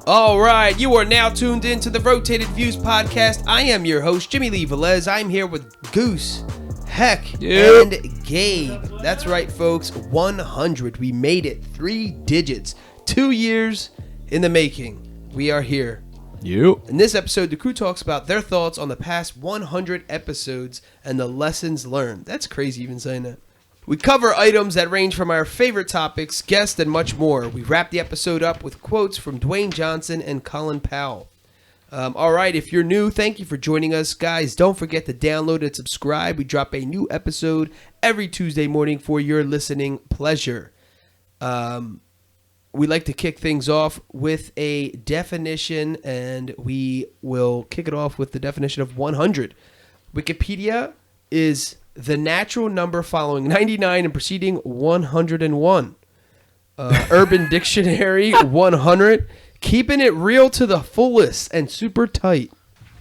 All right, you are now tuned into the Rotated Views podcast. I am your host, Jimmy Lee Velez. I'm here with Goose, Heck, and Gabe. That's right, folks. 100. We made it. 3 digits. 2 years in the making. We are here. In this episode, the crew talks about their thoughts on the past 100 episodes and the lessons learned. That's crazy even saying that. We cover items that range from our favorite topics, guests, and much more. We wrap the episode up with quotes from Dwayne Johnson and Colin Powell. All right, if you're new, thank you for joining us. Guys, don't forget to download and subscribe. We drop a new episode every Tuesday morning for your listening pleasure. We like to kick things off with a definition, and we will kick it off with the definition of 100. Wikipedia is the natural number following 99 and preceding 101. Urban Dictionary, 100. Keeping it real to the fullest and super tight.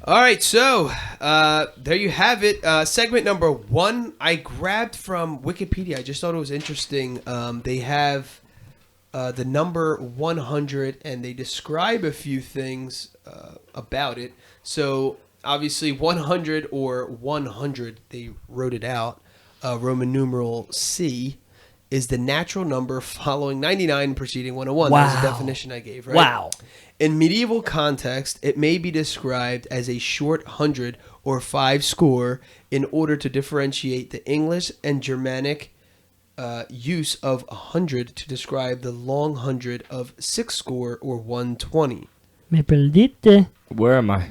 All right, so there you have it. Segment number 1, I grabbed from Wikipedia. I just thought it was interesting. They have the number 100, and they describe a few things about it. So obviously 100 or 100, they wrote it out, Roman numeral C, is the natural number following 99 preceding 101. Wow. That was the definition I gave, right? Wow. In medieval context, it may be described as a short 100 or 5 score in order to differentiate the English and Germanic use of 100 to describe the long 100 of 6 score or 120. Me perdiste. Where am I?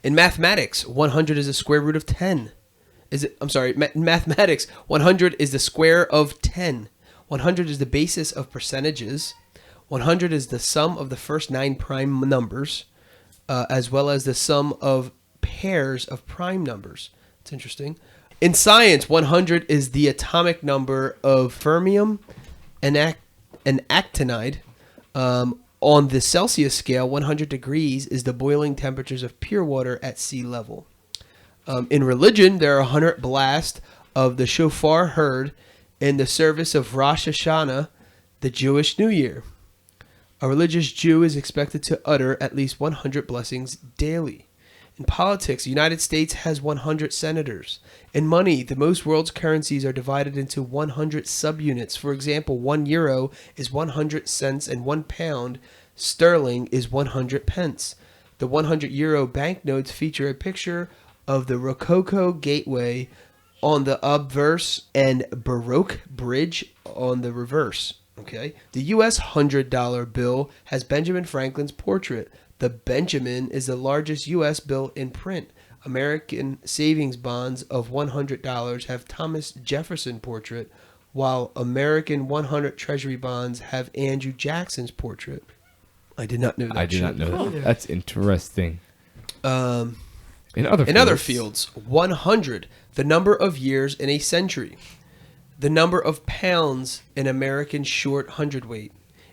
In mathematics, 100 is the square root of 10. In mathematics, 100 is the square of 10. 100 is the basis of percentages. 100 is the sum of the first 9 prime numbers, as well as the sum of pairs of prime numbers. It's interesting. In science, 100 is the atomic number of fermium and actinide. On the Celsius scale, 100 degrees is the boiling temperatures of pure water at sea level. In religion, there are 100 blasts of the shofar heard in the service of Rosh Hashanah, the Jewish New Year. A religious Jew is expected to utter at least 100 blessings daily. In politics, the United States has 100 senators. In money, the most world's currencies are divided into 100 subunits. For example, 1 euro is 100 cents and 1 pound sterling is 100 pence. The 100 euro banknotes feature a picture of the Rococo Gateway on the obverse and Baroque Bridge on the reverse. Okay. The U.S. $100 bill has Benjamin Franklin's portrait. The Benjamin is the largest U.S. bill in print. American savings bonds of $100 have Thomas Jefferson portrait, while American 100 Treasury bonds have Andrew Jackson's portrait. I did not know that. I did not know that. That's interesting. In other fields, 100, the number of years in a century. The number of pounds in American short hundredweight.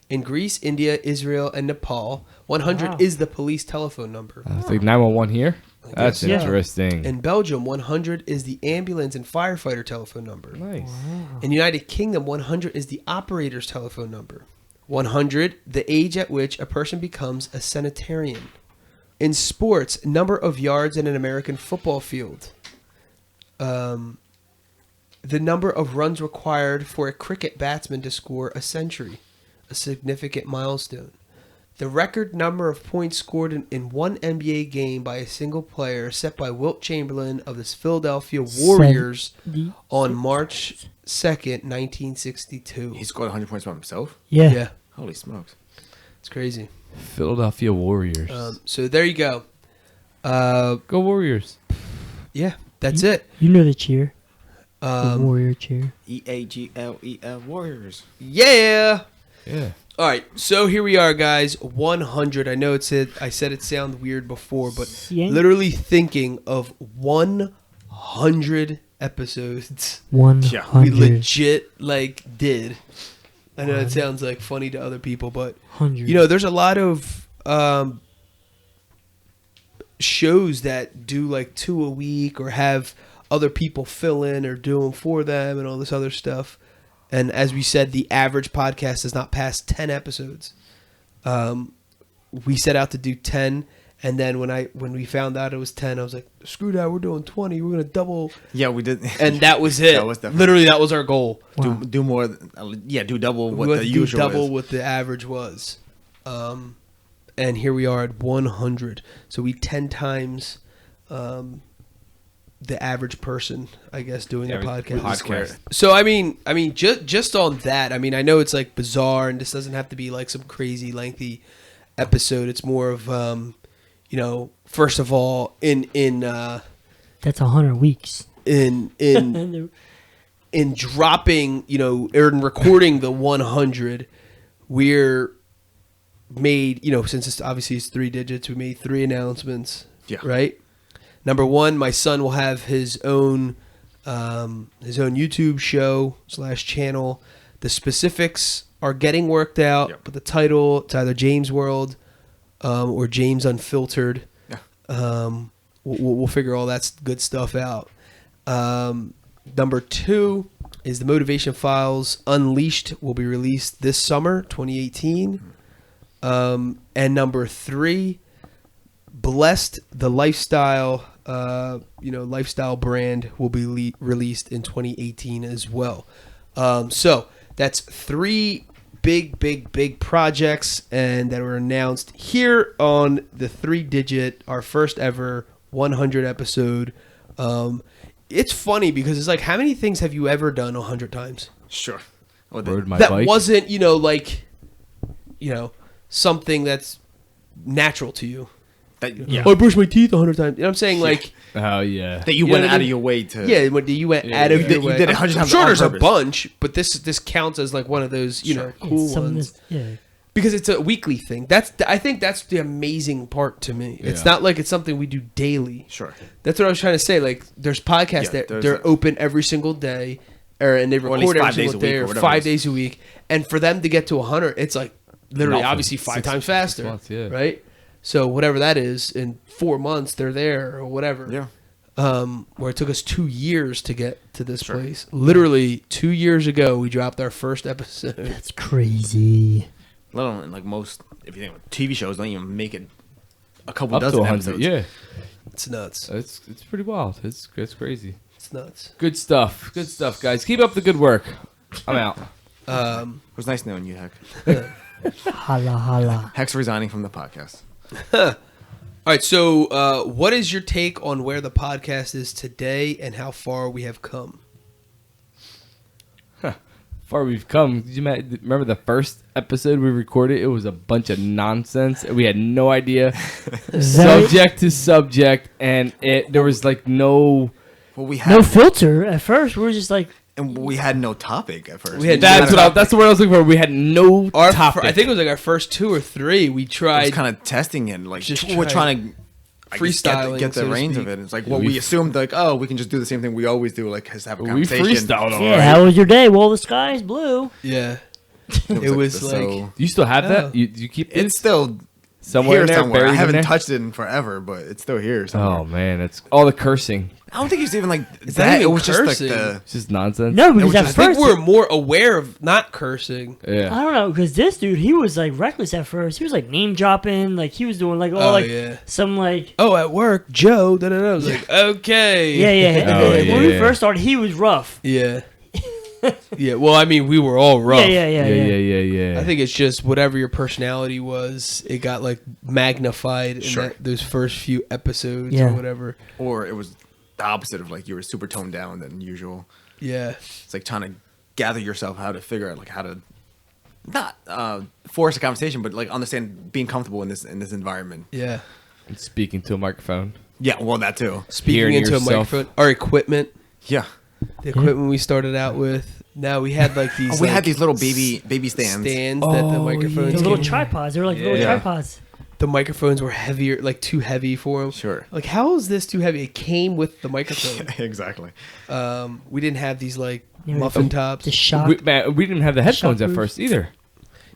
In Greece, India, Israel, and Nepal, 100 is the police telephone number. It's like 911 here? That's interesting. In Belgium, 100 is the ambulance and firefighter telephone number. Nice. Wow. In United Kingdom, 100 is the operator's telephone number. 100, the age at which a person becomes a centenarian. In sports, number of yards in an American football field. The number of runs required for a cricket batsman to score a century. A significant milestone. The record number of points scored in one NBA game by a single player set by Wilt Chamberlain of the Philadelphia Warriors on March 2nd, 1962. He scored 100 points by himself? Yeah. Holy smokes. It's crazy. Philadelphia Warriors. So there you go. Go Warriors. Yeah, that's it. You know the cheer. The warrior cheer. EAGLEL Warriors. Yeah. Yeah. All right, so here we are, guys. 100. I know I said it sounded weird before, but literally thinking of 100 episodes. 100. We legit did. I know it sounds funny to other people, but 100. there's a lot of shows that do 2 a week or have other people fill in or do them for them and all this other stuff. And as we said, the average podcast has not passed 10 episodes. We set out to do 10, and then when we found out it was 10, I was like, screw that, we're doing 20. We're gonna double. Yeah, we did. And that was it. That was definitely- Literally, that was our goal. Wow. Do more. Do double what We had the to do usual double is. what the average was. And here we are at 100. So we 10 times the average person, I guess, doing a podcast. So I mean, just on that, I mean, I know it's like bizarre, and this doesn't have to be like some crazy lengthy episode. It's more of, first of all, That's 100 weeks. in dropping, or in recording the 100, we're made, since it's obviously it's 3 digits, we made 3 announcements. Yeah. Right. Number 1, my son will have his own YouTube show / channel. The specifics are getting worked out, Yep. but the title, it's either James World or James Unfiltered. Yeah. We'll figure all that good stuff out. Number 2 is the Motivation Files Unleashed will be released this summer, 2018. And number 3, Blessed, the lifestyle, lifestyle brand will be released in 2018 as well. So that's 3 big projects, and that were announced here on the 3-digit, our first ever 100 episode. It's funny because it's like, how many things have you ever done 100 times? Sure. Oh, Rode my That bike. wasn't, something that's natural to you. yeah. Oh, I brushed my teeth 100 times. You know what I'm saying? Like, Oh yeah. That you You went know what I out of mean? your way to. yeah, when you went Yeah, out of you your did- you way. did it I'm 100 times sure on there's a purpose. bunch, but this counts as like one of those, Sure. cool Some of ones. this, yeah. Because it's a weekly thing. I think that's the amazing part to me. It's Yeah. not like it's something we do daily. Sure. That's what I was trying to say. Like, there's podcasts Yeah, that there's they're a- open every single day, and they Or at least record every 5 days single a week day, or or whatever it 5 is. days a week. And for them to get to 100, it's like literally, Nothing. obviously 5 6 times faster, months, yeah. right? So whatever that is, in 4 months they're there or whatever. Yeah. Where it took us 2 years to get to this Sure. place. Literally 2 years ago, we dropped our first episode. That's crazy. Let alone like most, if you think about TV shows, don't even make it a couple Up to dozen 100. episodes. Yeah. It's nuts. It's pretty wild. It's crazy. It's nuts. Good stuff, guys. Keep up the good work. I'm out. It was nice knowing you, Heck. Holla, holla. Heck's resigning from the podcast. All right, so what is your take on where the podcast is today and how far we have come? Far we've come. Did you remember the first episode we recorded? It was a bunch of nonsense. We had no idea. Subject to subject, and there was like no. Well, we had No filter at first. We were just like, and we had no topic at first. We had That's the word I was looking for. We had no topic. I think it was like our first 2 or 3. We I was tried. kind of testing it, like Just we're trying to freestyling, get so the to range speak. of it. It's like, well, we assumed like, oh, we can just do the same thing we always do, like just have a we conversation. freestyled all yeah, right. how was your day? Well, the sky's blue. Yeah. It It was so- like- Do you still have Oh. that? You keep it it's still somewhere here in there, somewhere. buried I in haven't there? touched it in forever, but it's still here somewhere. Oh man, it's all the cursing. I don't think it's even like It's that. not It even was just cursing. like It's just nonsense. No, because was at I think first, we're more aware of not cursing. Yeah. I don't know, because this dude, he was like reckless at first. He was like name dropping, like he was doing like all like yeah. some like Oh, at work, Joe. Da, da, da. I was like, okay. yeah. Oh, When we yeah. first started, he was rough. Yeah. Yeah. Well, I mean, we were all rough. Yeah. I think it's just whatever your personality was, it got like magnified Sure. in those first few episodes Yeah. or whatever. or it was the opposite of like you were super toned down than usual. Yeah. It's like trying to gather yourself how to figure out like how to not force a conversation, but like understand being comfortable in this environment. Yeah. And speaking to a microphone. Yeah, well, that too. Speaking Hearing into yourself. a microphone, our equipment, Yeah, the equipment we started out with. Now we had like these. we like, had these little baby stands. that the Oh, microphones. The little came- tripods. They were like little Yeah. tripods. the microphones were heavier, like too heavy for them. Sure. Like, how is this too heavy? It came with the microphone. Exactly. We didn't have these like Yeah, muffin tops. The shock. We didn't have the headphones at Shockproof. first either.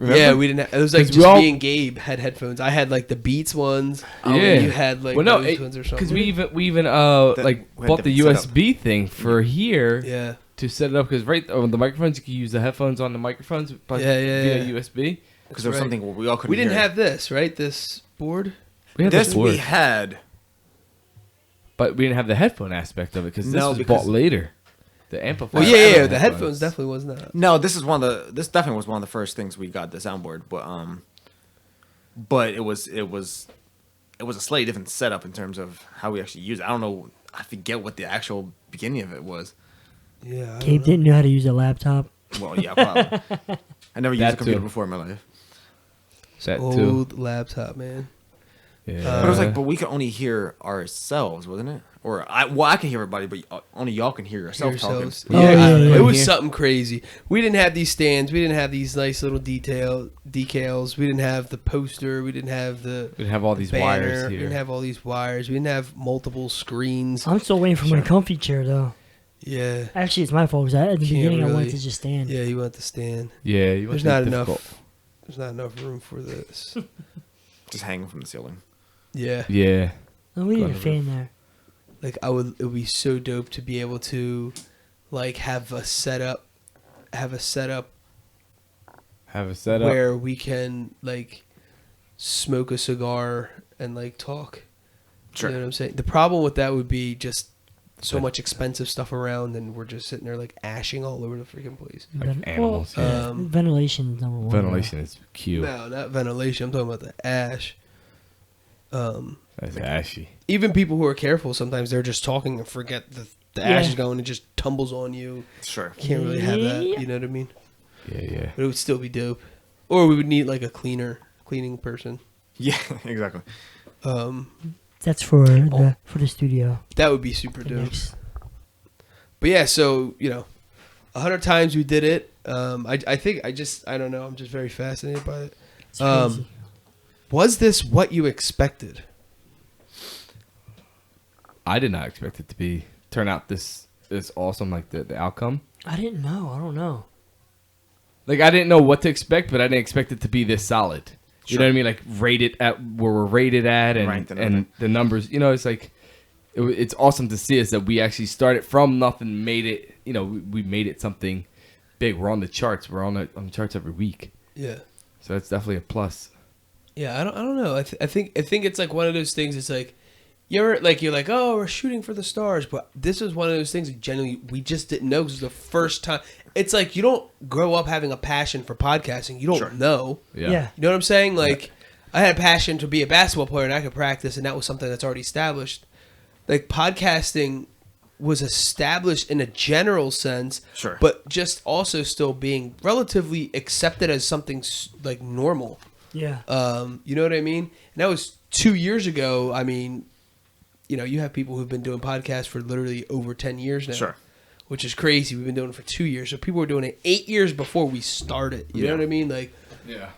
Remember? Yeah, we didn't. It was like 'Cause just we all- me and Gabe had headphones. I had like the Beats ones. Yeah. And you had like those ones or something. because we even like we had bought the different setup. USB thing for here yeah, to set it up because on the microphones you can use the headphones on the microphones via yeah. USB. Because there was right. something where we all couldn't we didn't hear. have this, right? This board. We had This the board, we had. but we didn't have the headphone aspect of it because this No, was because- bought later. The amplifier. Well, yeah. The headphones definitely was not. No, this definitely was one of the first things we got, the soundboard, but it was a slightly different setup in terms of how we actually use it. I don't know, I forget what the actual beginning of it was. Yeah. I don't Gabe know. didn't know how to use a laptop. Well, yeah, probably. I never used That a computer too. before in my life. That too. Old laptop, man. Yeah. But it was like, but we could only hear ourselves, wasn't it? Or I can hear everybody, but only y'all can hear yourself talking. Yourselves. Oh, yeah, yeah. It was Yeah. something crazy. We didn't have these stands. We didn't have these nice little decals. We didn't have the poster. We didn't have the we didn't have all these banner. wires We here. didn't have all these wires. We didn't have multiple screens. I'm still waiting for my comfy chair though. Yeah. Actually, it's my fault because at the Can't beginning I really- wanted to just stand. Yeah, you want the stand. Yeah, you There's must be not difficult. enough. There's not enough room for this. Just hanging from the ceiling. Yeah. Yeah. Oh, we need a Gonna fan there. Like it would be so dope to be able to like have a setup Have a setup. where we can like smoke a cigar and like talk. Sure. You know what I'm saying? The problem with that would be just so Yeah. much expensive stuff around, and we're just sitting there like ashing all over the freaking place. Ven- animals, well, yeah. ventilation number one. Ventilation is cute. No, not ventilation. I'm talking about the ash. That's ashy. Even people who are careful, sometimes they're just talking and forget the ash is going and just tumbles on you. Sure. Can't really have that. Yeah. You know what I mean? Yeah. But it would still be dope. Or we would need like a cleaning person. Yeah, exactly. That's for the studio. That would be super The dope. next- But yeah, so 100 times we did it. I think I don't know. I'm just very fascinated by it. It's crazy. Was this what you expected? I did not expect it to turn out this awesome, like the outcome. I didn't know. I don't know. Like I didn't know what to expect, but I didn't expect it to be this solid. You know what I mean? Like rated at where we're rated at, Ranked and and and the numbers. It's like it's awesome to see us that we actually started from nothing, made it. We made it something big. We're on the charts. We're on the charts every week. Yeah. So that's definitely a plus. Yeah, I don't know. I think it's like one of those things. It's like you're like, oh, we're shooting for the stars, but this is one of those things that generally we just didn't know because it was the first time. It's like you don't grow up having a passion for podcasting. You don't know. Yeah. You know what I'm saying? Like I had a passion to be a basketball player and I could practice, and that was something that's already established. Like podcasting was established in a general sense, Sure. but just also still being relatively accepted as something like normal. Yeah. You know what I mean? And that was 2 years ago. I mean, you have people who've been doing podcasts for literally over 10 years now. Sure. Which is crazy. We've been doing it for 2 years. So people were doing it 8 years before we started. You know what I mean? Like,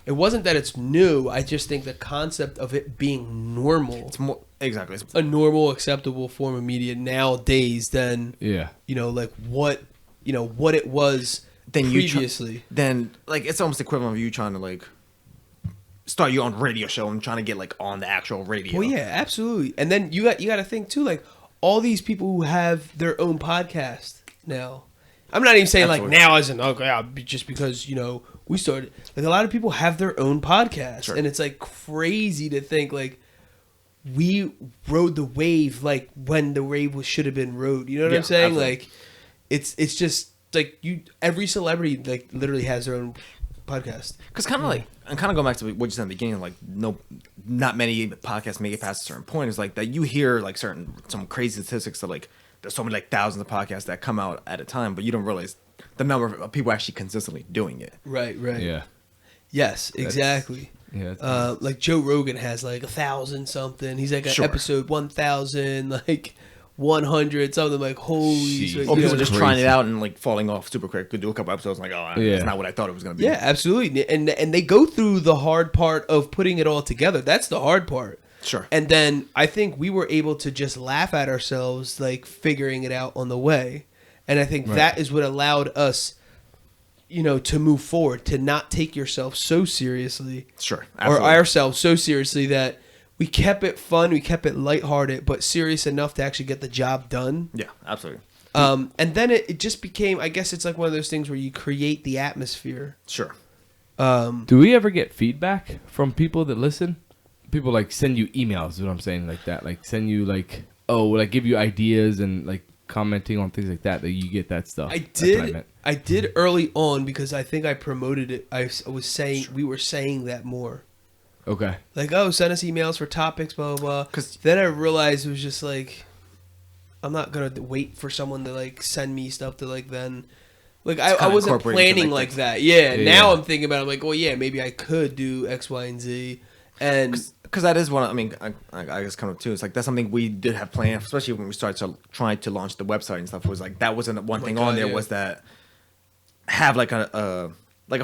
it wasn't that it's new. I just think the concept of it being normal, It's more exactly. It's, a normal, acceptable form of media nowadays than, Yeah. like what it was then previously. then like it's almost equivalent of you trying to like start your own radio show and trying to get like on the actual radio. Well, yeah, absolutely. And then you got to think too, like all these people who have their own podcast now. I'm not even saying Absolutely. like now as in just because we started. Like a lot of people have their own podcast, Sure. and it's like crazy to think like we rode the wave like when the wave should have been rode. You know what Yeah, I'm saying? absolutely. Like it's just like every celebrity like literally has their own podcast. Because kind of like, and kind of going back to what you said in the beginning, like not many podcasts make it past a certain point. Is like that you hear like some crazy statistics that like there's so many like thousands of podcasts that come out at a time, but you don't realize the number of people actually consistently doing it. Right. Yeah. Yes, exactly. Yeah. Like Joe Rogan has like 1,000 something. He's like at Sure. episode 1,000, like 100 something. Like holy, Jeez. shit, Or you people know? just trying it out and like falling off super quick. Could do a couple episodes and like, oh, Yeah. that's not what I thought it was gonna be. Yeah, absolutely. And they go through the hard part of putting it all together. That's the hard part. Sure. And then I think we were able to just laugh at ourselves, like figuring it out on the way. And I think that is what allowed us, to move forward, to not take yourself so seriously. Sure. Or Absolutely. ourselves so seriously that we kept it fun, we kept it lighthearted, but serious enough to actually get the job done. Yeah, absolutely. And then it just became, I guess it's like one of those things where you create the atmosphere. Sure. Do we ever get feedback from people that listen? People like send you emails, is what I'm saying, like that. Like send you like, give you ideas and like commenting on things like that you get that stuff. I did early on because I think I promoted it. I was saying, we were saying that more. Okay. Like, send us emails for topics, blah, blah, blah. 'Cause- Then I realized it was just like, I'm not going to wait for someone to like send me stuff to like then. Like, I kinda wasn't incorporated planning into, like like, that. Yeah, Yeah, now yeah. I'm thinking about it. I'm like, well, yeah, maybe I could do X, Y, and Z. And Because that is one. I mean, I guess kind of too. It's like that's something we did have planned, especially when we started trying to launch the website and stuff. Was like that wasn't one thing God, on there. yeah. Was that have like a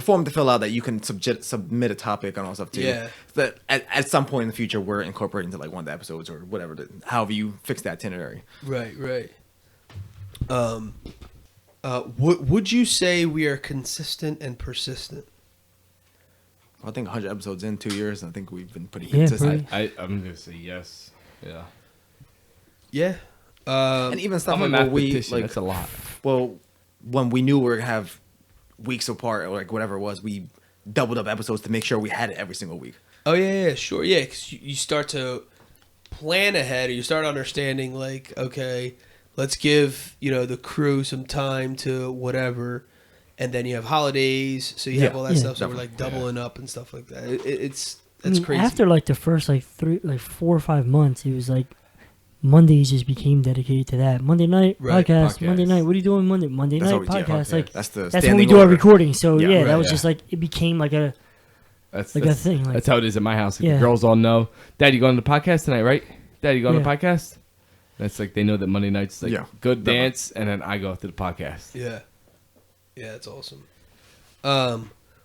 form to fill out that you can submit a topic and all stuff too. Yeah. That at some point in the future we're incorporating into like one of the episodes or whatever. However you fix that itinerary. right. Would you say we are consistent and persistent? I think 100 episodes in 2 years. I think we've been pretty Yeah, consistent. I'm gonna say yes. Yeah. Yeah. And even stuff I'm a like where we mathematician. like That's a lot. well, when we knew we were gonna have weeks apart or like whatever it was, we doubled up episodes to make sure we had it every single week. Oh yeah, sure, yeah. Because you start to plan ahead, or you start understanding like, okay, let's give the crew some time to whatever, and then you have holidays, so you have all that Yeah, stuff. So we're like doubling up and stuff like that. That's crazy. After like the first 4 or 5 months, it was like Mondays just became dedicated to that. Monday night Right, podcast. podcast. Monday night. What are you doing Monday That's night always- yeah, podcast? yeah, Like that's the that's when we standing do our order. recording. So Yeah, yeah, right, that was yeah. just like it became like a That's like a thing. Like that's how it is at my house. Like, Yeah. the girls all know. Dad, you going to the podcast tonight, right? Dad, you going to the Yeah. podcast? That's like they know that Monday night's like Yeah, good definitely. dance, and then I go to the podcast. yeah, that's awesome.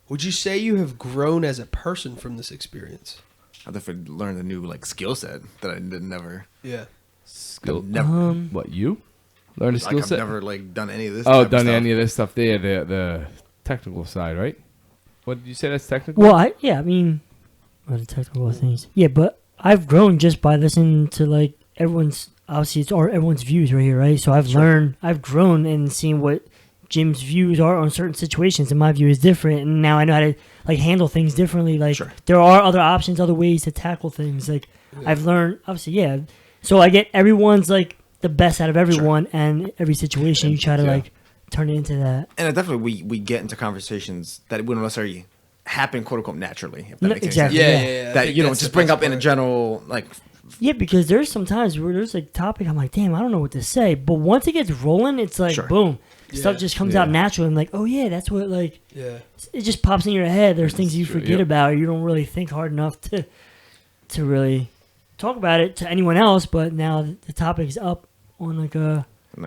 Would you say you have grown as a person from this experience? I definitely learned a new like skill set that I did never. Yeah. Skill. Never. What you learn a Like skill I've set? never like done any of this. Oh, type of done stuff. any of this stuff there, the technical side, right? What did you say? That's technical. well, I mean, well, the technical things. Yeah, but I've grown just by listening to like everyone's. Obviously, it's everyone's views right here, right? So I've grown and seen what Jim's views are on certain situations, and my view is different. And now I know how to like handle things differently. Like Sure. there are other options, other ways to tackle things. Like I've learned, obviously, yeah. So I get everyone's like the best out of everyone, and every situation you try to Yeah. like turn it into that. And it definitely we get into conversations that wouldn't necessarily happen, quote unquote, naturally. If that No, makes any exactly. sense. Yeah, Yeah. yeah. I That think you know that's just the bring best up in a part. general like. Yeah, because there's sometimes where there's like topic I'm like, damn, I don't know what to say. But once it gets rolling, it's like Sure. boom, Yeah. stuff just comes Yeah. out naturally. I'm like, oh yeah, that's what like Yeah. it just pops in your head. There's things you true, forget yep. about. You don't really think hard enough to really talk about it to anyone else. But now the topic is up on like a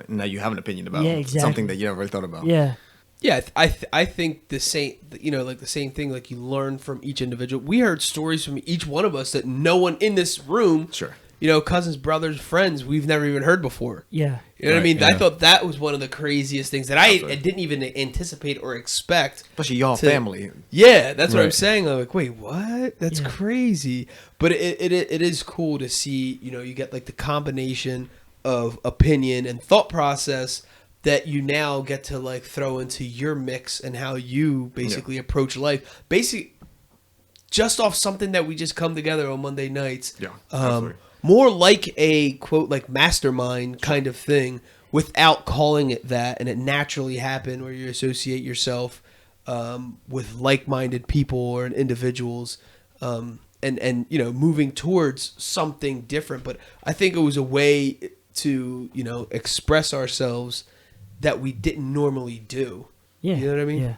Now you have an opinion about Yeah, exactly. something that you never really thought about. yeah. Yeah, I think the same, like the same thing, like you learn from each individual. We heard stories from each one of us that no one in this room, Sure. Cousins, brothers, friends, we've never even heard before. Yeah. You know what I Right, mean? I yeah. thought that was one of the craziest things that I Absolutely. didn't even anticipate or expect. Especially y'all To- family. Yeah, that's what I'm Right. saying. I'm like, wait, what? That's Yeah. crazy. But it is cool to see, you get like the combination of opinion and thought process that you now get to like throw into your mix and how you basically approach life. Basically, just off something that we just come together on Monday nights. Yeah, absolutely. More like a quote like mastermind kind of thing without calling it that, and it naturally happened where you associate yourself with like-minded people or individuals, and moving towards something different. But I think it was a way to express ourselves that we didn't normally do. Yeah. You know what I mean? Yeah.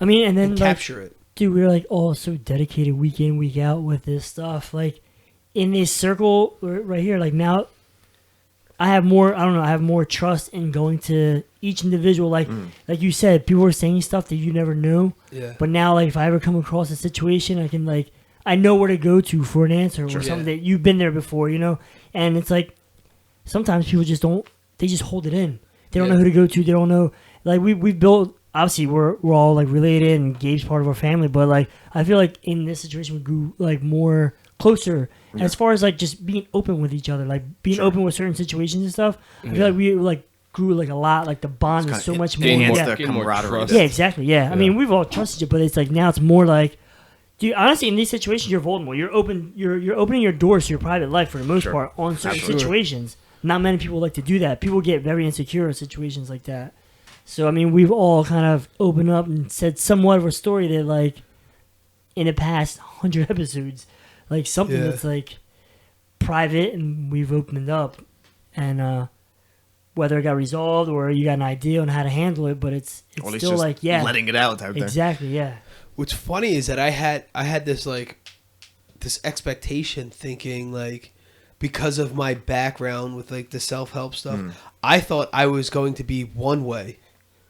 I mean, and then And like, capture it. dude, we were like all so dedicated week in, week out with this stuff. Like in this circle right here, like now I have more trust in going to each individual. Like you said, people were saying stuff that you never knew. Yeah. But now, like, if I ever come across a situation, I can, like, I know where to go to for an answer or Sure. something Yeah. that you've been there before, And it's like, sometimes people just don't, they just hold it in. They don't Yeah. know who to go to. They don't know. Like, we've built obviously we're all like related, and Gabe's part of our family, but like I feel like in this situation we grew like more closer as far as like just being open with each other, like being open with certain situations and stuff. I feel like we like grew like a lot, like the bond is so much more. Gain more, Yeah. gain more camaraderie. trust. Yeah, exactly. Yeah. I mean, we've all trusted you, but it's like now it's more like, dude. Honestly, in these situations, you're vulnerable. You're open. You're opening your doors to your private life for the most part on certain situations. Not many people like to do that. People get very insecure in situations like that. So I mean, we've all kind of opened up and said somewhat of a story that, like, in the past 100 episodes, like something that's like private, and we've opened up, and whether it got resolved or you got an idea on how to handle it, but it's Or at least still just like letting it out type thing. exactly, yeah. What's funny is that I had this like this expectation, thinking like, because of my background with like the self-help stuff, I thought I was going to be one way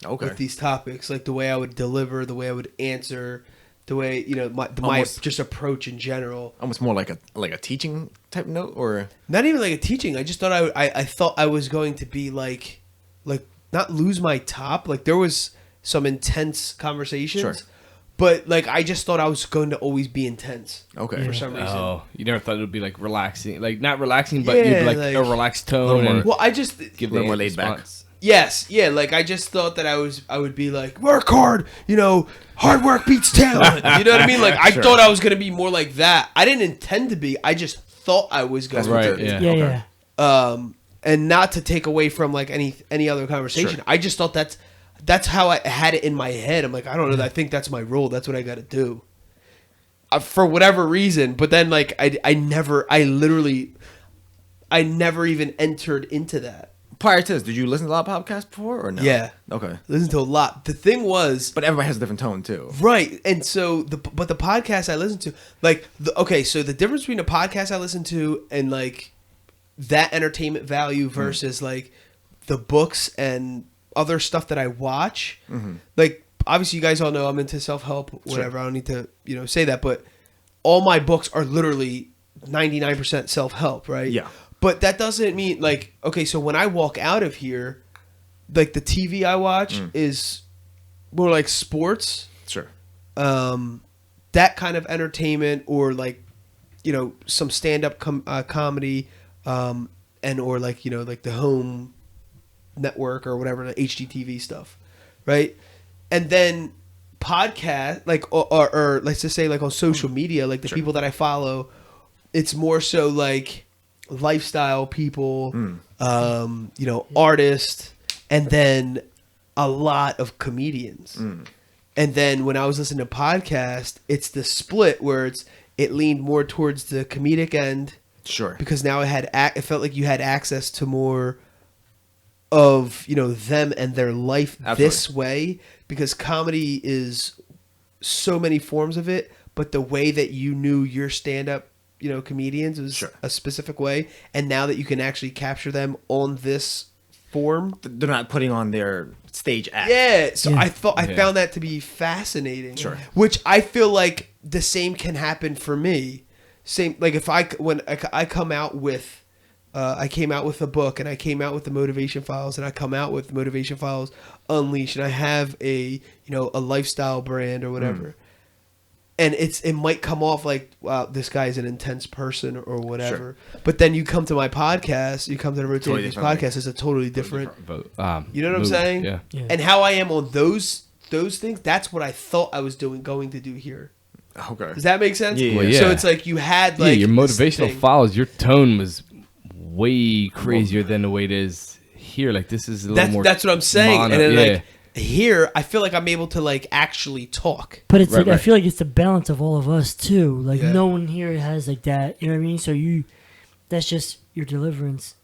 with these topics, like the way I would deliver, the way I would answer, the way, you know, my just approach in general. Almost more like a teaching type note, or Not even like a teaching. I just thought I thought I was going to be like not lose my top. Like there was some intense conversations. Sure. But like I just thought I was going to always be intense. Okay. For some reason. Oh, you never thought it would be like relaxing, like not relaxing, but Yeah, you'd be like like- a relaxed tone Little more- and Well, I just give a little the more laid back. response. yes, yeah, like I just thought that I would be like, work hard, you know, hard work beats talent. You know what I mean? Like I Sure. thought I was going to be more like that. I didn't intend to be. I just thought I was going That's to. what Right, it is. yeah. Yeah, Okay. yeah. And not to take away from like any other conversation. Sure. I just thought that's how I had it in my head. I'm like, I don't know. I think that's my role. That's what I got to do. For whatever reason. But then like I never even entered into that. Prior to this, did you listen to a lot of podcasts before or no? Yeah. Okay. Listen to a lot. The thing was, But everybody has a different tone too. right, and so the podcast I listen to, like, so the difference between the podcast I listen to and like that entertainment value versus like the books and other stuff that I watch, like obviously you guys all know I'm into self-help, whatever. Sure. I don't need to say that, but all my books are literally 99% self-help, right? Yeah. But that doesn't mean like, okay, so when I walk out of here, like the TV I watch is more like sports, Sure. that kind of entertainment, or like, you know, some stand-up comedy, and or like, you know, like the home network or whatever, the HGTV stuff, right? And then podcast, like, or let's just say like on social media, like the people that I follow, it's more so like lifestyle people, you know, artists, and then a lot of comedians. And then when I was listening to podcast, it's the split where it leaned more towards the comedic end, Sure. because now it felt like you had access to more of, you know, them and their life this way, because comedy is so many forms of it, but the way that you knew your stand-up, you know, comedians was a specific way, and now that you can actually capture them on this form, They're not putting on their stage act. yeah. So Yeah. I found that to be fascinating. Sure. Which I feel like the same can happen for me. Same, like if I come out with, I came out with a book, and I came out with the Motivation Files, and I come out with Motivation Files Unleashed, and I have a lifestyle brand or whatever. And it might come off like, wow, this guy's an intense person or whatever. But then you come to my podcast, you come to the Rotating Totally Views different. podcast, it's a totally different. You know what I'm move. saying? Yeah. Yeah. And how I am on those things, that's what I thought I was going to do here. Okay. Does that make sense? Yeah. Well, yeah. So it's like you had like your this motivational thing. files, your tone was way crazier than the way it is here. Like this is a little more. That's what I'm saying. mono- And then yeah. like here, I feel like I'm able to like actually talk. But it's Right, like I right. feel like it's the balance of all of us too. Like Yeah. no one here has like that. You know what I mean? So that's just your deliverance.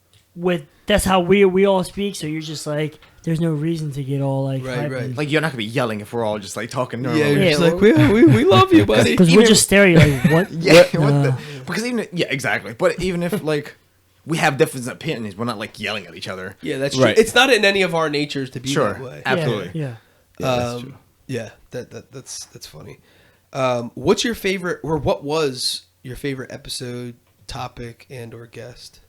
That's how we all speak. So you're just like, there's no reason to get all like, Right, right. Like you're not gonna be yelling if we're all just like talking normally. Yeah, you're Yeah, just well- like we love you, buddy. because we're just staring like what? Yeah, what uh, the, because even exactly. But even if like we have different opinions, we're not like yelling at each other. Yeah, that's true. Right. It's not in any of our natures to be Sure. that way. Absolutely. Yeah. that's true. Yeah, that's funny. What's your favorite, or what was your favorite episode, topic, and or guest?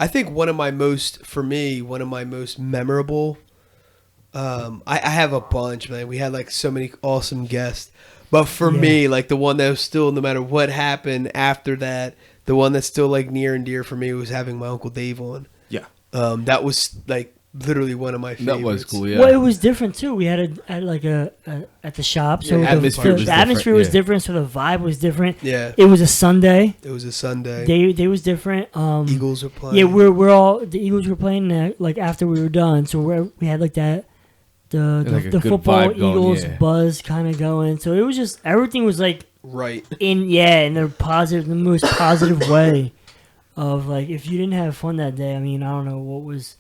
I think one of my most memorable I have a bunch, man. We had like so many awesome guests. But for me, like the one that was still, no matter what happened after that, the one that's still like near and dear for me was having my Uncle Dave on. Yeah. That was like literally one of my favorites. That was cool, yeah. Well, it was different too. We had a at the shop, so Yeah, the atmosphere was different, so the vibe was different. Yeah. It was a Sunday. It was a Sunday. They was different. Eagles were playing. Yeah, we're all the Eagles were playing like after we were done, so we had like that Like a the good football vibe going, Eagles yeah. buzz kind of going. So it was just everything was like Right. in the most positive way of like if you didn't have fun that day, I mean I don't know what was.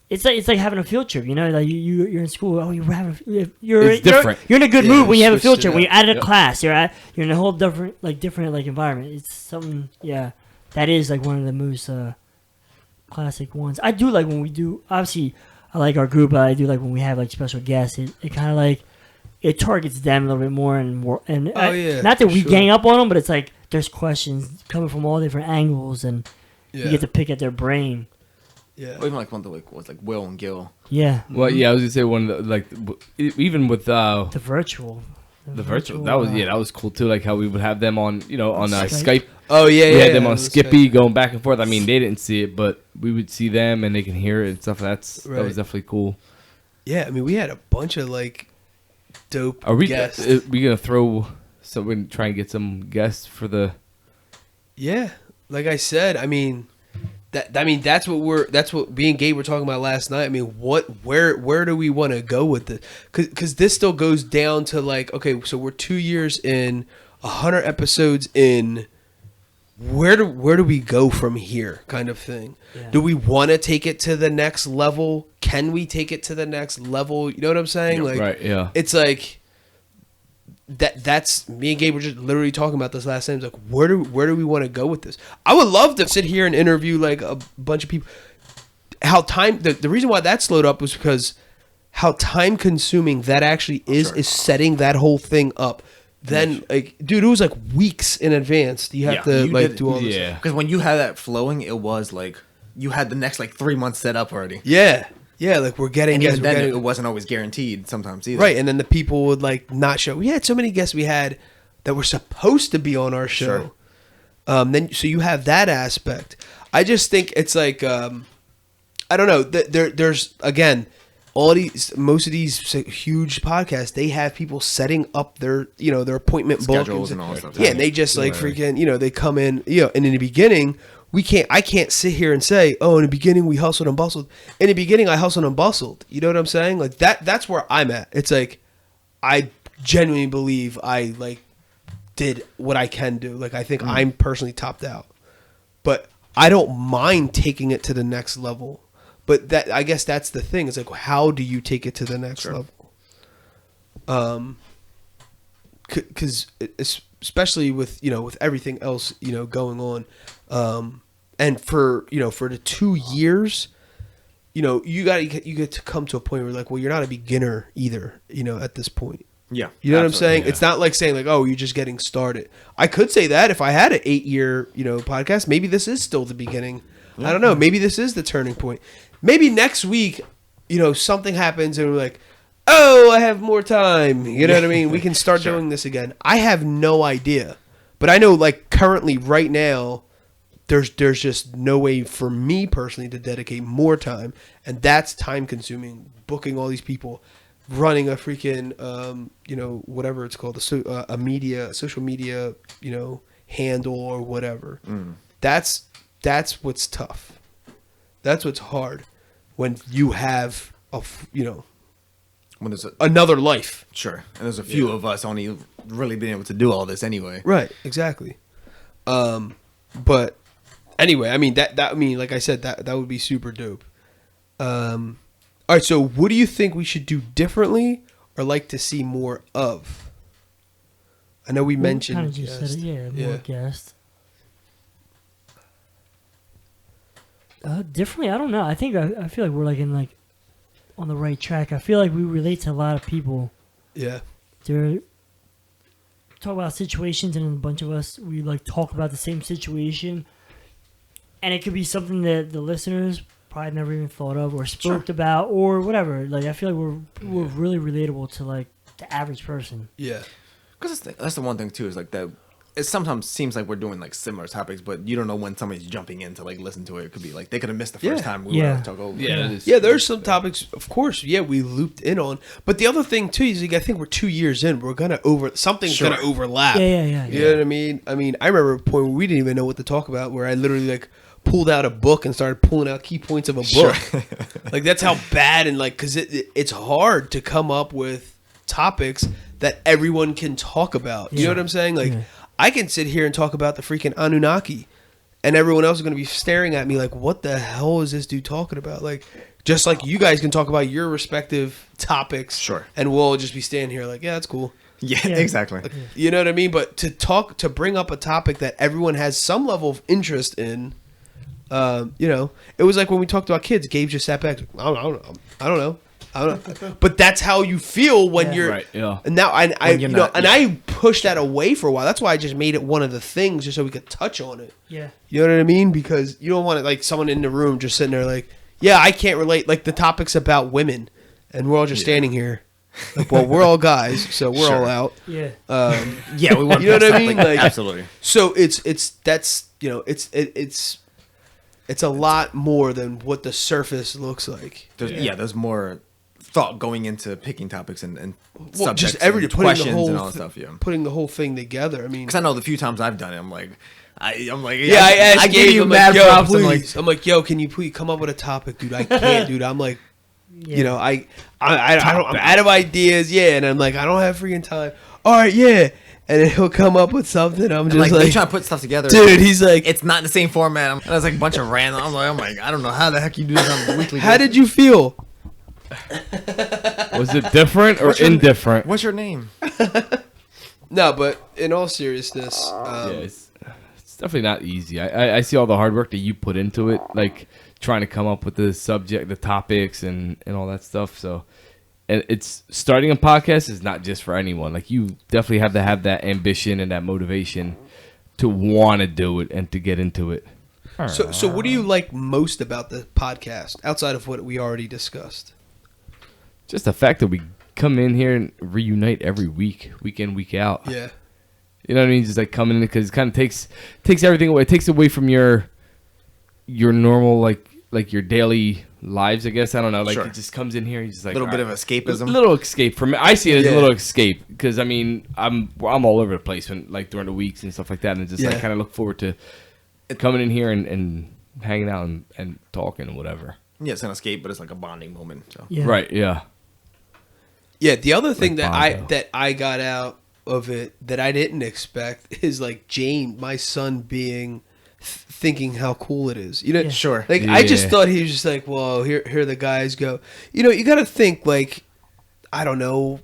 It's like having a field trip, you know. Like you're in school. Oh, you're different. You're in a good Yeah, mood when you have a switched field it trip. up. When you're at a Yep. class, you're in a whole different environment. It's something. Yeah, that is like one of the most classic ones. I do like when we do. Obviously, I like our group, but I do like when we have like special guests. It kind of like it targets them a little bit more and more. And yeah, not that we sure. gang up on them, but it's like there's questions coming from all different angles, and Yeah. you get to pick at their brain. Yeah. Or even like one that was like Will and Gil. Yeah, Well, yeah, I was gonna say one of the, like even with the virtual. the virtual that was cool too. Like how we would have them on on Skype. Skype. Oh yeah, We yeah. had them on it was Skippy good. going back and forth. I mean, they didn't see it, but we would see them and they can hear it and stuff. That Right. was definitely cool. Yeah, I mean, we had a bunch of like dope Are we guests. we gonna throw? So we're gonna try and get some guests for the. Yeah, like I said, I mean, that's what me and Gabe were talking about last night. I mean, where do we want to go with this? Because this still goes down to like, okay, so we're 2 years in, 100 episodes in. Where do we go from here, kind of thing? Yeah. Do we want to take it to the next level? Can we take it to the next level? You know what I'm saying? Like, right. Yeah. it's like that's me and Gabe were just literally talking about this last time. It's like, where do we want to go with this? I would love to sit here and interview like a bunch of people. The reason why that slowed up was because how time consuming that actually is setting that whole thing up. Then like, dude, it was like weeks in advance. You have to you like did- do all this. Yeah. Because when you had that flowing, it was like you had the next like 3 months set up already. Yeah, yeah. Like we're getting And guests. even We're then, getting, it wasn't always guaranteed sometimes either. right, and then the people would like not show. We had so many guests we had that were supposed to be on our show. Sure. Then so you have that aspect. I just think it's like I don't know. There's again most of these huge podcasts. They have people setting up their their appointment Schedules bookings and all that stuff. Yeah, and they just like freaking they come in and in the beginning. I can't sit here and say, oh, in the beginning we hustled and bustled. In the beginning I hustled and bustled. You know what I'm saying? Like that's where I'm at. It's like I genuinely believe I like did what I can do. Like I think I'm personally topped out. But I don't mind taking it to the next level. But I guess that's the thing. It's like, how do you take it to the next level? Because especially with with everything else going on, and for the 2 years, you get to come to a point where like, well, you're not a beginner either. At this point. Yeah. You know what I'm absolutely, saying? yeah. It's not like saying like, oh, you're just getting started. I could say that if I had an 8-year, podcast, maybe this is still the beginning. I don't know. Maybe this is the turning point. Maybe next week, something happens and we're like, oh, I have more time. You know what I mean? We can start doing this again. I have no idea. But I know like currently right now, there's just no way for me personally to dedicate more time. And that's time consuming, booking all these people, running a freaking, whatever it's called, a social media, handle or whatever. That's what's tough. That's what's hard when you have when there's another life. sure, and there's a few of us only really being able to do all this anyway. Right. Exactly. But anyway, I mean like I said, that would be super dope. All right. So what do you think we should do differently or like to see more of? I know we mentioned kind of just said it, more guests. Differently, I don't know. I think I feel like we're like on the right track. I feel like we relate to a lot of people. Yeah. They're talk about situations, and a bunch of us we like talk about the same situation, and it could be something that the listeners probably never even thought of or spoke about or whatever. Like I feel like we're really relatable to like the average person. Yeah. Because that's the one thing too is like that. It sometimes seems like we're doing like similar topics, but you don't know when somebody's jumping in to like listen to it. It could be like they could have missed the first time we were to talk over. Yeah, there's some topics, of course. Yeah, we looped in on, but the other thing too is like, I think we're 2 years in. We're gonna something's gonna overlap. Yeah. You know what I mean? I remember a point where we didn't even know what to talk about, where I literally like pulled out a book and started pulling out key points of a book. Like that's how bad and like because it's hard to come up with topics that everyone can talk about. You know what I'm saying? Like. Yeah. I can sit here and talk about the freaking Anunnaki, and everyone else is going to be staring at me like, what the hell is this dude talking about? Like, just like you guys can talk about your respective topics. Sure. And we'll just be standing here like, yeah, that's cool. Yeah, exactly. Like, you know what I mean? But to bring up a topic that everyone has some level of interest in, you know, it was like when we talked about kids, Gabe just sat back. I don't know. But that's how you feel when you're right. Yeah. And now I pushed that away for a while. That's why I just made it one of the things just so we could touch on it. Yeah. You know what I mean? Because you don't want it like someone in the room just sitting there like, yeah, I can't relate. Like the topics about women, and we're all just standing here. Like, well, we're all guys, so we're all out. Yeah. Yeah, we want. You know what I mean? Like absolutely. So it's a lot more than what the surface looks like. There's more thought going into picking topics and subjects just and questions and all that stuff. Yeah, putting the whole thing together. I mean, because I know the few times I've done it, I'm like, I asked give you I'm mad like, props. Please. I'm like, yo, can you please come up with a topic, dude? I can't, dude. I'm like, you know, I don't. I'm out of ideas. Yeah, and I'm like, I don't have freaking time. All right, yeah. And then he'll come up with something. I'm just like trying to put stuff together. Dude, he's like, it's not in the same format. And it's like a bunch of random. I'm like, I don't know how the heck you do this on a weekly basis. How did you feel? Was it different or indifferent? What's your name? No, but in all seriousness, it's definitely not easy. I see all the hard work that you put into it, like trying to come up with the subject, the topics, and all that stuff. So, and it's starting a podcast is not just for anyone. Like you definitely have to have that ambition and that motivation to want to do it and to get into it. So what do you like most about the podcast outside of what we already discussed? Just the fact that we come in here and reunite every week in, week out. Yeah. You know what I mean? Just like coming in because it kind of takes everything away. It takes away from your normal like your daily lives, I guess. I don't know. Like it just comes in here. He's just like a little bit of escapism. A little escape from it. I see it as a little escape because I mean I'm all over the place when like during the weeks and stuff like that, and just like kind of look forward to coming in here and hanging out and talking and whatever. Yeah, it's an escape, but it's like a bonding moment. So. Yeah. Right. Yeah. Yeah. The other thing like that I got out of it that I didn't expect is like Jane, my son, being thinking how cool it is. You know, sure. Like I just thought he was just like, whoa, here the guys go. You know, you got to think like, I don't know,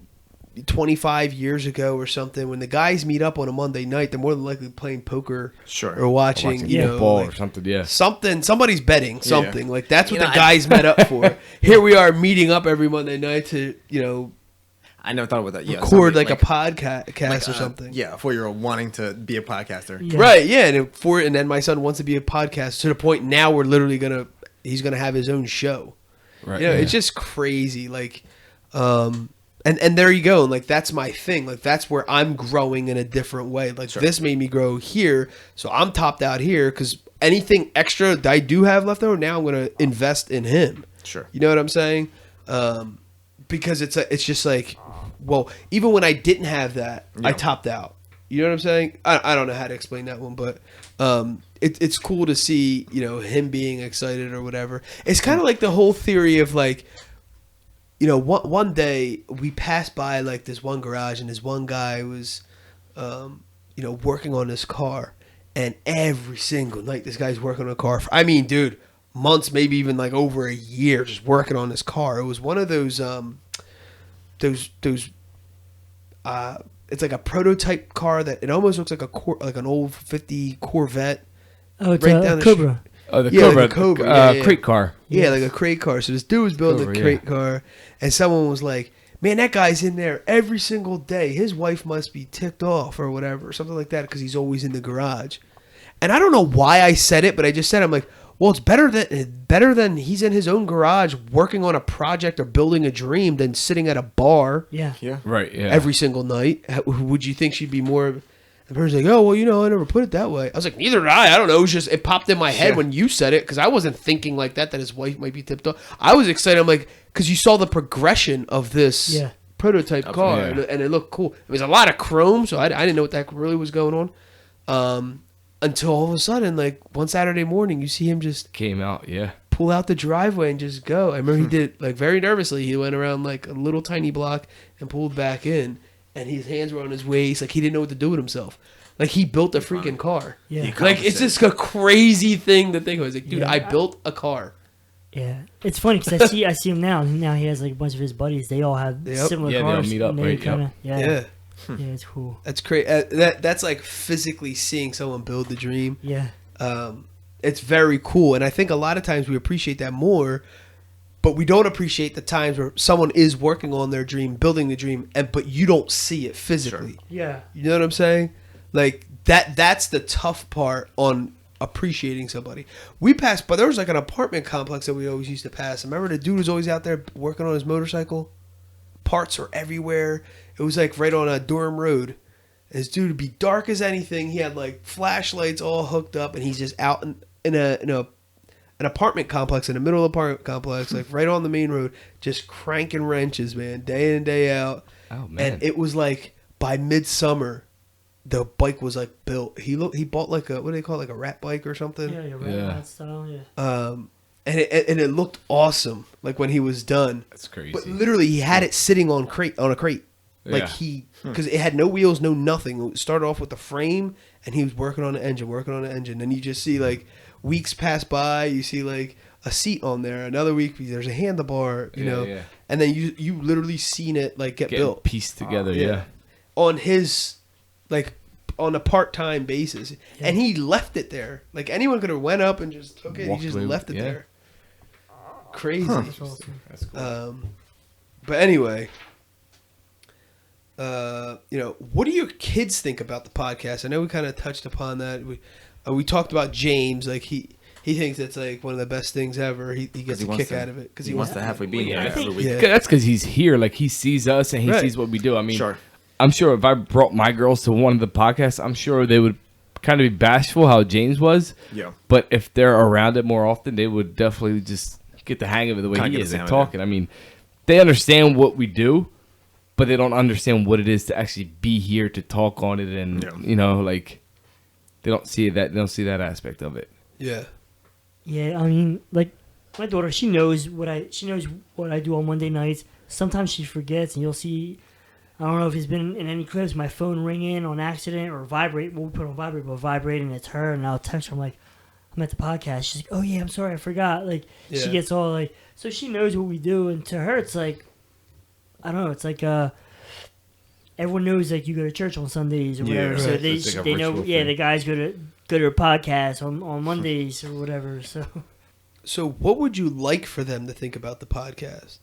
25 years ago or something, when the guys meet up on a Monday night, they're more than likely playing poker or watching you know, football like or something. Yeah, somebody's betting something like that's what the guys met up for. Here we are meeting up every Monday night to I never thought about that. Yeah, record like a podcast or something. Yeah, a 4-year-old wanting to be a podcaster. Yeah. Right? Yeah, and then my son wants to be a podcaster to the point now we're literally he's gonna have his own show. Right. You know, it's just crazy. Like, and there you go. Like that's my thing. Like that's where I'm growing in a different way. Like this made me grow here, so I'm topped out here because anything extra that I do have left over, now I'm gonna invest in him. Sure. You know what I'm saying? Because it's just like, well, even when I didn't have that, I topped out. You know what I'm saying? I don't know how to explain that one, but it's cool to see, him being excited or whatever. It's kind of like the whole theory of like, one day we passed by like this one garage and this one guy was, working on his car, and every single night this guy's working on a car for, dude, months, maybe even like over a year, just working on his car. It was one of those it's like a prototype car that it almost looks like like an old 50 Corvette. Oh, it's a Cobra. Oh, the Cobra, like a Cobra, crate car. Yeah, like a crate car. So this dude was building a crate car, and someone was like, "Man, that guy's in there every single day. His wife must be ticked off or whatever, something like that, because he's always in the garage." And I don't know why I said it, but I just said, I'm like, Well, it's better than he's in his own garage working on a project or building a dream than sitting at a bar Yeah. Yeah. Right. Yeah. every single night. Would you think she'd be more? The person's like, oh, well, I never put it that way. I was like, neither did I. I don't know. It popped in my head when you said it because I wasn't thinking like that his wife might be tipped off. I was excited. I'm like, because you saw the progression of this prototype car and it looked cool. It was a lot of chrome, so I didn't know what that really was going on. Until all of a sudden, like one Saturday morning, you see him just Came out. Yeah. pull out the driveway and just go. I remember he did it, like very nervously. He went around like a little tiny block and pulled back in. And his hands were on his waist, like he didn't know what to do with himself. Like he built a freaking car. Yeah. Like it's just a crazy thing to think of. It's like, dude, Yeah. I built a car. Yeah, it's funny because I see him now. Now he has like a bunch of his buddies. They all have similar Yeah, they all cars. meet up, and they right? kinda, Yeah, yeah, it's cool. that's crazy. That's like physically seeing someone build the dream. Yeah, It's very cool, and I think a lot of times we appreciate that more, but we don't appreciate the times where someone is working on their dream, building the dream, but you don't see it physically. yeah, You know what I'm saying? Like that's the tough part on appreciating somebody. We passed, but there was like an apartment complex that we always used to pass. Remember the dude was always out there working on his motorcycle? Parts are everywhere. It was like right on a Durham Road. This dude would be dark as anything. He had like flashlights all hooked up, and he's just out in an apartment complex, in the middle of the apartment complex, like right on the main road, just cranking wrenches, man, day in and day out. Oh man. And it was like by midsummer, the bike was like built. He bought like a, what do they call it, like a rat bike or something. yeah, you're right. Yeah. That style, yeah. And it looked awesome. Like when he was done. That's crazy. But literally, he had it sitting on a crate. Like Yeah. because it had no wheels, no nothing. It started off with the frame, and he was working on the engine, And you just see like weeks pass by. You see like a seat on there. Another week, there's a handlebar. You know, Yeah. and then you literally seen it like get Getting built pieced together. Yeah. on his like on a part-time basis, and he left it there. Like anyone could have went up and just took it. Walked He just away with- left it yeah. there. Crazy. That's awesome. That's cool. But anyway, what do your kids think about the podcast? I know we kind of touched upon that. We talked about James. Like he thinks it's like one of the best things ever. He gets a kick out of it because he wants to halfway be here I think- every week. Yeah. That's because he's here. Like he sees us and he Right. sees what we do. I mean, Sure. I'm sure if I brought my girls to one of the podcasts, I'm sure they would kind of be bashful how James was. Yeah. But if they're around it more often, they would definitely just get the hang of it the way Kinda he get is the and hang of it. talking. I mean, they understand what we do, but they don't understand what it is to actually be here to talk on it, and like they don't see that aspect of it. yeah. Yeah, I mean, like my daughter, she knows what I do on Monday nights. Sometimes she forgets, and you'll see. I don't know if it's been in any clips. My phone ringing on accident or vibrate. Well, we put it on vibrate, but vibrate, and it's her. And I'll text her. I'm like, I'm at the podcast. She's like, oh yeah, I'm sorry, I forgot. Like Yeah. she gets all like, so she knows what we do, and to her, it's like, I don't know. It's like everyone knows like you go to church on Sundays or Yeah, whatever. So right. they It's like a they know. ritual Yeah, thing. the guys go to a podcast on Mondays or whatever. So what would you like for them to think about the podcast?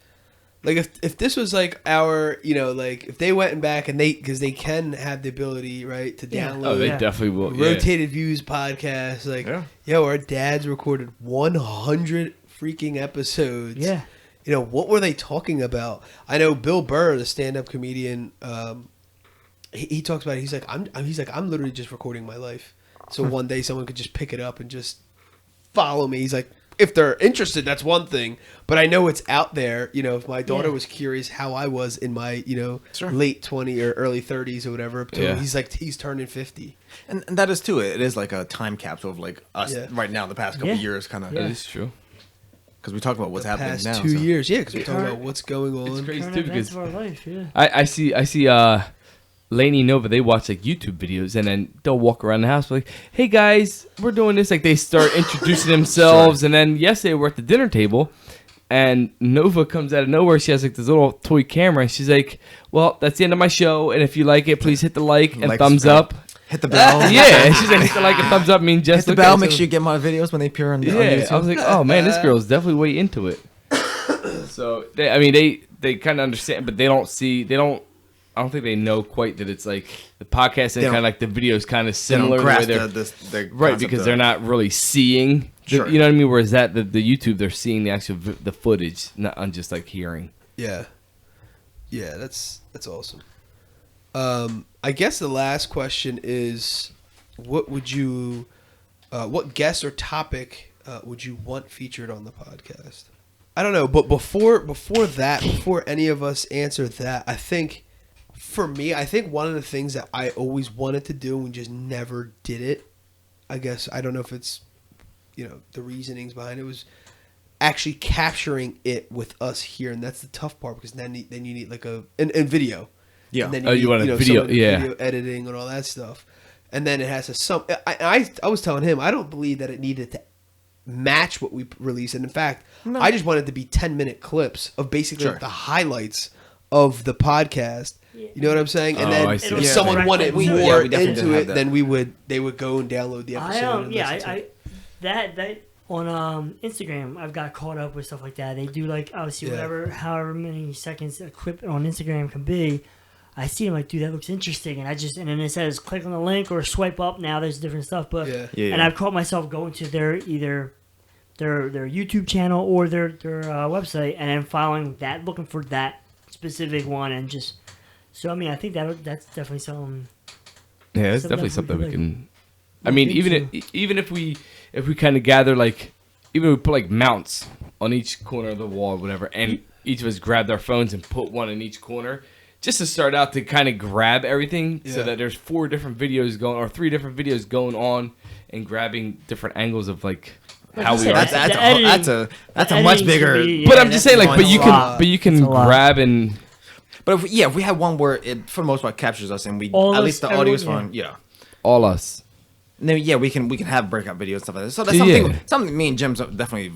Like if this was like our, like if they went back and because they can have the ability, right, to Yeah. download Oh, they Yeah. definitely will. Yeah. Rotated Views podcast, like, yo, our dads recorded 100 freaking episodes. Yeah. What were they talking about? I know Bill Burr, the stand-up comedian, he talks about it. He's like, I'm literally just recording my life. So one day someone could just pick it up and just follow me. He's like, if they're interested, that's one thing. But I know it's out there. If my daughter was curious how I was in my, late 20 or early 30s or whatever. Up to Yeah. he's turning 50. And that is too. It is like a time capsule of like us right now, the past couple Yeah. years, kind of. Yeah. That is true. Because we talk about what's The happening past now. 2 so. years. Yeah, because we're talking Current- about what's going on. It's crazy Current too events because of our life. Yeah. I see Lainey and Nova, they watch like YouTube videos and then they'll walk around the house like, hey guys, we're doing this. Like they start introducing themselves. And then yesterday we're at the dinner table and Nova comes out of nowhere. She has like this little toy camera and she's like, well, that's the end of my show. And if you like it, please hit the like and Like, thumbs subscribe. up. Hit the bell. Yeah. She's like, hit the like and thumbs up. I mean, just Hit the look bell. at it. Make So- sure you get my videos when they appear on Yeah. YouTube. I was like, oh man, this girl's definitely way into it. So they kind of understand, but I don't think they know quite that it's like the podcast and They kind don't- of like the videos kind of They similar. don't the way grasp they're the right concept because of- they're not really seeing Sure. You know what I mean? Whereas the YouTube, they're seeing the actual the footage, not on just like hearing. Yeah. Yeah, that's awesome. I guess the last question is, what would you, what guest or topic would you want featured on the podcast? I don't know, but before any of us answer that, I think, for me, one of the things that I always wanted to do and we just never did it, I guess, I don't know if it's, the reasonings behind it, was actually capturing it with us here, and that's the tough part, because then you need like in video. Yeah. And then You want a video, video editing and all that stuff. And then it has to I was telling him, I don't believe that it needed to match what we released. And in fact, I just wanted it to be 10-minute clips of basically like the highlights of the podcast. You know what I'm saying? And then if someone wanted more into it, then they would go and download the episode. That on Instagram, I've got caught up with stuff like that. They do like obviously however many seconds a clip on Instagram can be. I see them like, dude, that looks interesting, and then it says click on the link or swipe up. Now there's different stuff, but and I've caught myself going to their either their YouTube channel or their website, and then following that, looking for that specific one, and just so I mean, I think that's definitely something. Yeah, it's definitely something we can. I mean, even if we kind of gather, like, even if we put like mounts on each corner of the wall or whatever, and each of us grabbed our phones and put one in each corner, just to start out to kind of grab everything, so that there's 4 different videos going, or 3 different videos going on, and grabbing different angles of like how we are. That's a much bigger. But I'm just saying, like, but you can grab and. But if we have one where it for the most part captures us, and at least the audio is fine, all us. Then we can have breakout videos and stuff like that. So that's something me and Jim's definitely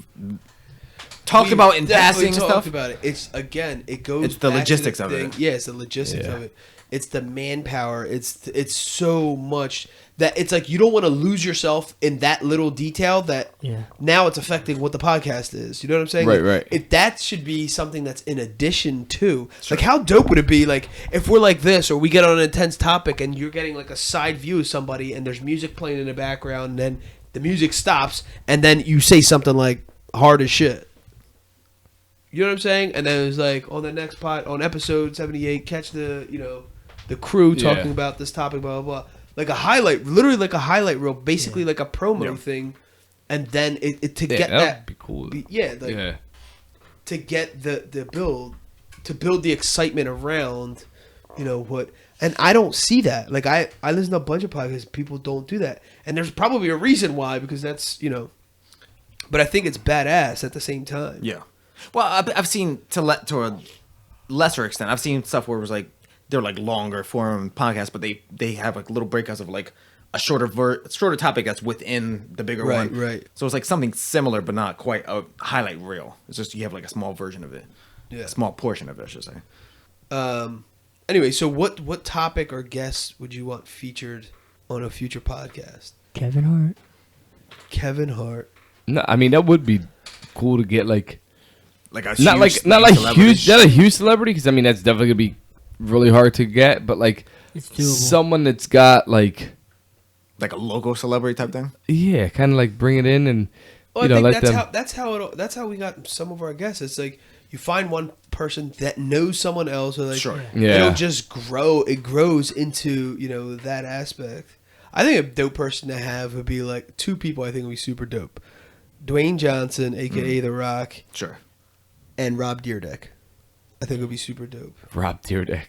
talked about in passing and stuff. About it. It's it goes. It's the logistics of it. Yeah, it's the logistics of it. It's the manpower. It's so much that it's like you don't want to lose yourself in that little detail that now it's affecting what the podcast is. You know what I'm saying? Right. If that should be something that's in addition to, like, how dope would it be, like, if we're like this, or we get on an intense topic and you're getting like a side view of somebody and there's music playing in the background, and then the music stops and then you say something like hard as shit. You know what I'm saying? And then it was like on the next on episode 78, catch the crew talking about this topic, blah blah blah. Like a highlight, literally like a highlight reel, basically like a promo thing, and then it to get that would be cool. To get the build, to build the excitement around, what. And I don't see that. Like I listen to a bunch of podcasts, people don't do that, and there's probably a reason why, because that's but I think it's badass at the same time. Yeah. Well, I've seen to a lesser extent. I've seen stuff where it was like they're like longer form podcasts, but they have like little breakouts of like a shorter topic that's within the bigger one. Right. So it's like something similar, but not quite a highlight reel. It's just you have like a small version of it. Yeah. A small portion of it, I should say. Anyway, so what topic or guest would you want featured on a future podcast? Kevin Hart. No, I mean, that would be cool to get like a not a huge celebrity, because I mean that's definitely gonna be really hard to get, but like it's doable. Someone that's got like a local celebrity type thing. Yeah, kind of like bring it in and that's how we got some of our guests. It's like you find one person that knows someone else, or like it'll just grow. It grows into that aspect. I think a dope person to have would be like 2 people. I think would be super dope. Dwayne Johnson, aka The Rock, and Rob Dyrdek. I think it would be super dope. Rob Dyrdek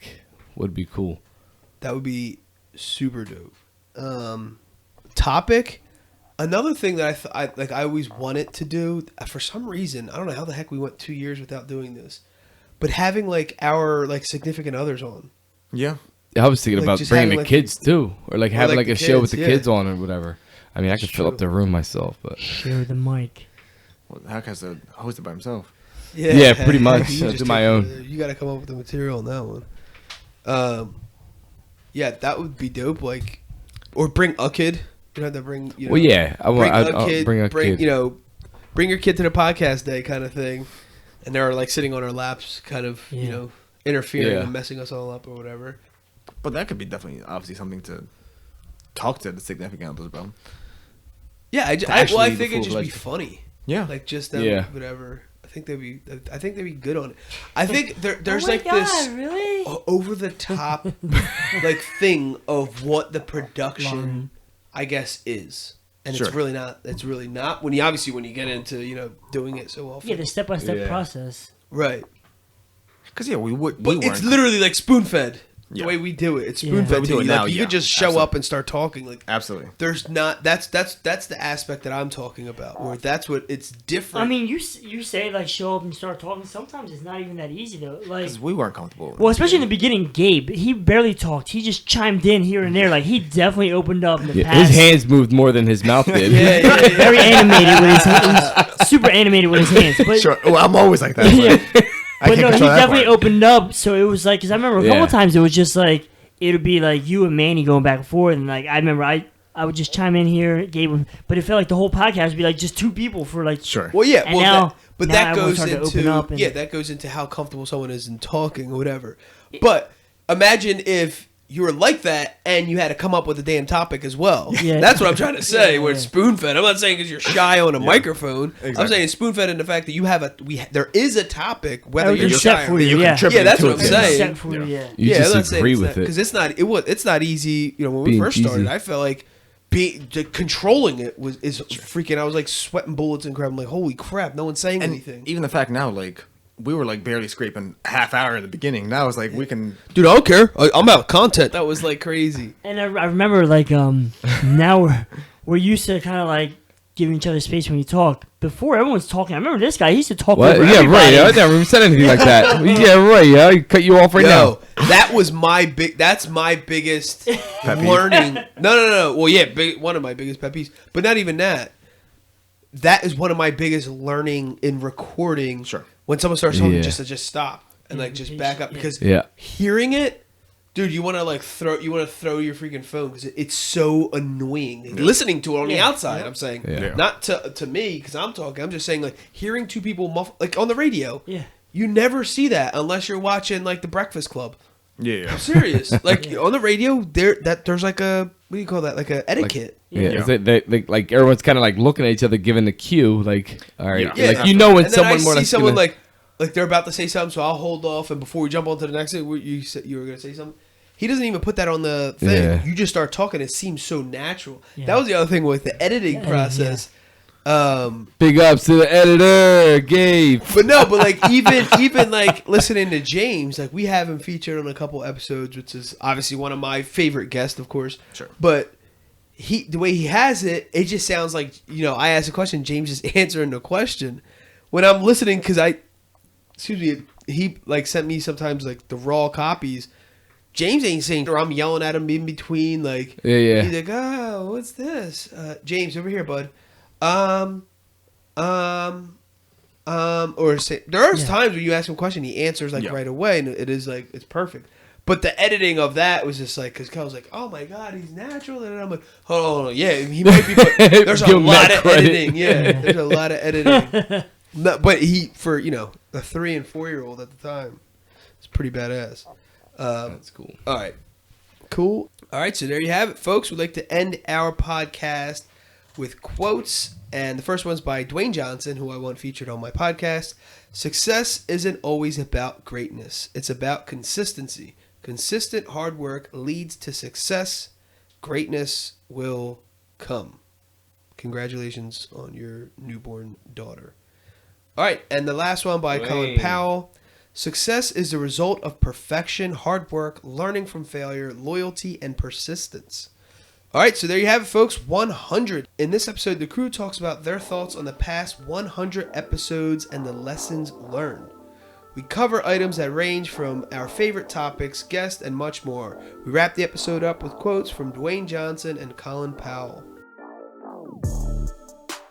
would be cool. That would be super dope. Topic. Another thing that I always wanted to do, for some reason, I don't know how the heck we went 2 years without doing this, but having like our like significant others on. Yeah. I was thinking about bringing the kids too, or like having like a show with the kids on or whatever. I mean, I could fill up the room myself, but share the mic. Well, how can I host it by himself? Yeah, pretty much. I'll do my own. You got to come up with the material on that one. Yeah, that would be dope. Like, or bring a kid. You have to bring. Well, yeah, I'll bring a kid. Bring your kid to the podcast day, kind of thing, and they're like sitting on our laps, kind of interfering and messing us all up or whatever. But that could be definitely, obviously, something to talk to the significant others about. Yeah, I actually think the it'd just full be legend. funny. Yeah. Like just them, Yeah. whatever. I think they'd be good on it. I think there's Oh my like God, this really? over the top like thing of what the production I guess is. And Sure. it's really not when you get into, doing it so often. Yeah, the step-by-step Yeah. process. Right. Because we But weren't. it's literally like spoon-fed. Yeah. The way we do it. It's Yeah. spoon-fed We to do it you. now, Like, you yeah. could just show Absolutely. up and start talking. Like Absolutely. there's not that's the aspect that I'm talking about. Where that's what it's different. I mean, you say like show up and start talking. Sometimes it's not even that easy though. Like, Because we weren't comfortable. well, especially in the beginning, Gabe, he barely talked. He just chimed in here and there. Like he definitely opened up in the Yeah, past. his hands moved more than his mouth did. yeah. Very animated with his hands. Super animated with his hands. But Sure. Well, I'm always like that. yeah. I But can't no, he control that definitely part. opened up. So it was like, because I remember a couple Yeah. of times it was just like, it would be like you and Manny going back and forth. And like, I remember I would just chime in here, Gabe would, but it felt like the whole podcast would be like just two people for like. Sure. Well, yeah, And well, now- but now that everyone's goes starting to open into up and- that goes into how comfortable someone is in talking or whatever. But imagine if you were like that and you had to come up with a damn topic as well. Yeah. That's what I'm trying to say. Yeah, Where it's yeah. spoon fed. I'm not saying because you're shy on a microphone. I'm Exactly. saying spoon fed in the fact that you have there is a topic whether Everything's you're set shy for or you, not. yeah. contribute Yeah, that's to what I'm it. saying. Set for you, yeah. You I'm not just saying agree it's with not- it. because it's not easy. When we Being first started, cheesy. I felt like controlling it is freaking. I was like sweating bullets and crap. I'm like, holy crap, no one's saying And anything. even the fact now, like, we were like barely scraping a half hour in the beginning. Now it's like we can. Dude, I don't care. I'm out of content. That was like crazy. And I remember like now we're used to kind of like giving each other space when we talk. Before everyone's talking, I remember this guy. He used to talk What? over Yeah, everybody. right. I never said anything like that. Yeah, right. Yeah, I cut you off right now. That was that's my biggest learning. No. Well, yeah, one of my biggest pet peeves. But not even that. That is one of my biggest learning in recording. Sure. When someone starts talking, Yeah. just stop and Yeah, like just yeah. back up because Yeah. hearing it, dude, you want to throw your freaking phone because it's so annoying. Listening to it on the Yeah. outside, Yeah. I'm saying, Yeah. not to me because I'm talking. I'm just saying like hearing two people like on the radio. Yeah. You never see that unless you're watching like the Breakfast Club. Yeah. I'm serious. Like on the radio, there's like a what do you call that? Like a etiquette. Yeah, Yeah. they like everyone's kind of like looking at each other, giving the cue. Like, all right, Yeah. like you know when and then I someone more see or less someone gonna- like they're about to say something, so I'll hold off. And before we jump on to the next thing, you said you were gonna say something. He doesn't even put that on the thing. Yeah. You just start talking. It seems so natural. Yeah. That was the other thing with the editing Yeah, process. big ups to the editor, Gabe. But no, but like even like listening to James, like we have him featured on a couple episodes, which is obviously one of my favorite guests, of course. Sure. But the way he has it, it just sounds like I ask a question, James is answering the question. When I'm listening, because he like sent me sometimes like the raw copies. James ain't saying, or I'm yelling at him in between, like Yeah. he's like, oh, what's this? James, over here, bud. Or say, there are times when you ask him a question, he answers like right away, and it is like it's perfect. But the editing of that was just like, because Kel's like, oh my god, he's natural, and I'm like, hold on, yeah, he might be. But there's a Give him lot that of credit. editing, yeah, there's a lot of editing. No, but he for a 3 and 4-year-old at the time, it's pretty badass. That's cool. All right. Cool. All right, so there you have it, folks. We'd like to end our podcast with quotes, and the first one's by Dwayne Johnson, who I want featured on my podcast. Success isn't always about greatness. It's about consistency. Consistent hard work leads to success. Greatness will come. Congratulations on your newborn daughter. All right, and the last one by Colin Dwayne. Powell. Success is the result of perfection, hard work, learning from failure, loyalty, and persistence. All right, so there you have it, folks. 100. In this episode, the crew talks about their thoughts on the past 100 episodes and the lessons learned. We cover items that range from our favorite topics, guests, and much more. We wrap the episode up with quotes from Dwayne Johnson and Colin Powell.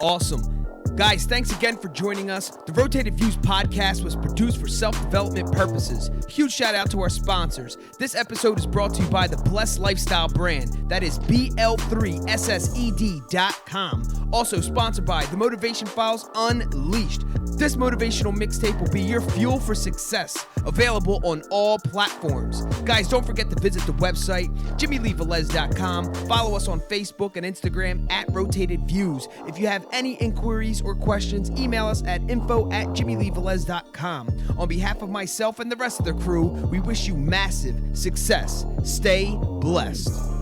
Awesome. Guys, thanks again for joining us. The Rotated Views podcast was produced for self-development purposes. Huge shout out to our sponsors. This episode is brought to you by the Blessed Lifestyle brand. That is BL3SSED.com. Also sponsored by The Motivation Files Unleashed. This motivational mixtape will be your fuel for success. Available on all platforms. Guys, don't forget to visit the website, jimmyleevelez.com. Follow us on Facebook and Instagram at Rotated Views. If you have any inquiries or questions, email us at info@jimmyleevelez.com. On behalf of myself and the rest of the crew, we wish you massive success. Stay blessed.